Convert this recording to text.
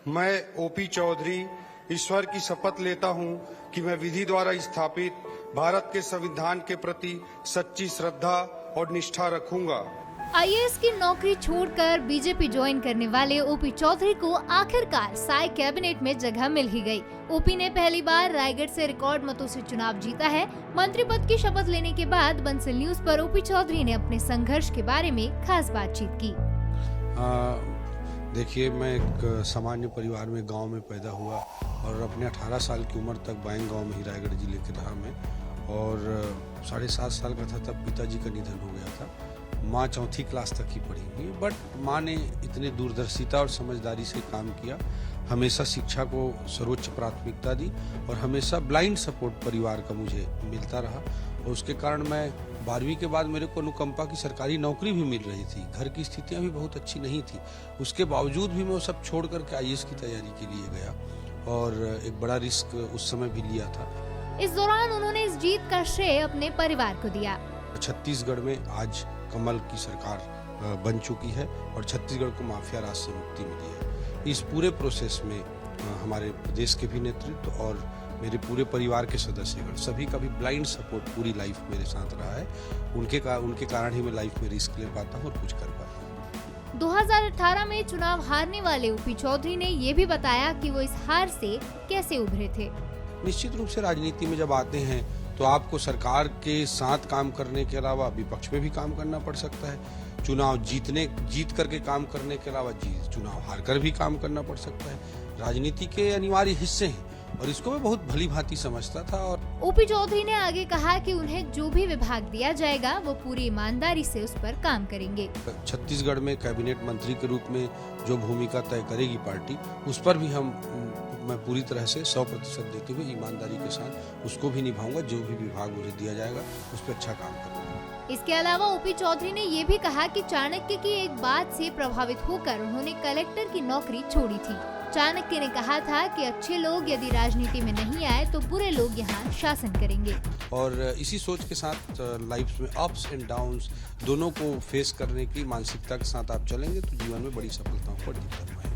मैं ओपी चौधरी ईश्वर की शपथ लेता हूं कि मैं विधि द्वारा स्थापित भारत के संविधान के प्रति सच्ची श्रद्धा और निष्ठा रखूंगा। आईएएस की नौकरी छोड़कर बीजेपी ज्वाइन करने वाले ओपी चौधरी को आखिरकार साय कैबिनेट में जगह मिल ही गई। ओपी ने पहली बार रायगढ़ से रिकॉर्ड मतों से चुनाव जीता है। मंत्री पद की शपथ लेने के बाद बंसल न्यूज पर ओपी चौधरी ने अपने संघर्ष के बारे में खास बातचीत की। देखिए, मैं एक सामान्य परिवार में गांव में पैदा हुआ और अपने 18 साल की उम्र तक बाइन गांव में ही रायगढ़ जिले के रहा मैं, और 7.5 साल का था तब पिताजी का निधन हो गया था। माँ 4वीं क्लास तक ही पढ़ी हुई, बट माँ ने इतने दूरदर्शिता और समझदारी से काम किया, हमेशा शिक्षा को सर्वोच्च प्राथमिकता दी और हमेशा ब्लाइंड सपोर्ट परिवार का मुझे मिलता रहा। और उसके कारण मैं 12वीं के बाद मेरे को अनुकंपा की सरकारी नौकरी भी मिल रही थी। घर की स्थितियां भी बहुत अच्छी नहीं थी, उसके बावजूद भी मैं वो सब छोड़ करके आईएएस की तैयारी के लिए गया और एक बड़ा रिस्क उस समय भी लिया था। इस दौरान उन्होंने इस जीत का श्रेय अपने परिवार को दिया। छत्तीसगढ़ में आज कमल की सरकार बन चुकी है और छत्तीसगढ़ को माफिया राज से मुक्ति मिली है। इस पूरे प्रोसेस में हमारे प्रदेश के भी नेतृत्व और मेरे पूरे परिवार के सदस्यगण सभी का भी ब्लाइंड सपोर्ट पूरी लाइफ मेरे साथ रहा है। उनके कारण ही मैं लाइफ में रिस्क ले पाता हूँ और कुछ कर पाता हूँ। 2018 में चुनाव हारने वाले ओपी चौधरी ने ये भी बताया कि वो इस हार से कैसे उभरे थे। निश्चित रूप से राजनीति में जब आते हैं तो आपको सरकार के साथ काम करने के अलावा विपक्ष में भी काम करना पड़ सकता है। चुनाव जीत करके काम करने के अलावा चुनाव हार कर भी काम करना पड़ सकता है। राजनीति के अनिवार्य हिस्से हैं और इसको मैं बहुत भली भांति समझता था। और ओपी चौधरी ने आगे कहा कि उन्हें जो भी विभाग दिया जाएगा वो पूरी ईमानदारी से उस पर काम करेंगे। छत्तीसगढ़ में कैबिनेट मंत्री के रूप में जो भूमिका तय करेगी पार्टी, उस पर भी मैं पूरी तरह से 100% देते हुए ईमानदारी के साथ उसको भी निभाऊंगा। जो भी विभाग मुझे दिया जाएगा उस पर अच्छा काम करूंगा। इसके अलावा ओपी चौधरी ने ये भी कहा कि चाणक्य की एक बात से प्रभावित होकर उन्होंने कलेक्टर की नौकरी छोड़ी थी। चाणक्य ने कहा था कि अच्छे लोग यदि राजनीति में नहीं आए तो बुरे लोग यहाँ शासन करेंगे। और इसी सोच के साथ लाइफ में अप्स एंड डाउन्स दोनों को फेस करने की मानसिकता के साथ आप चलेंगे तो जीवन में बड़ी सफलताओं को अर्जित कर पाएंगे।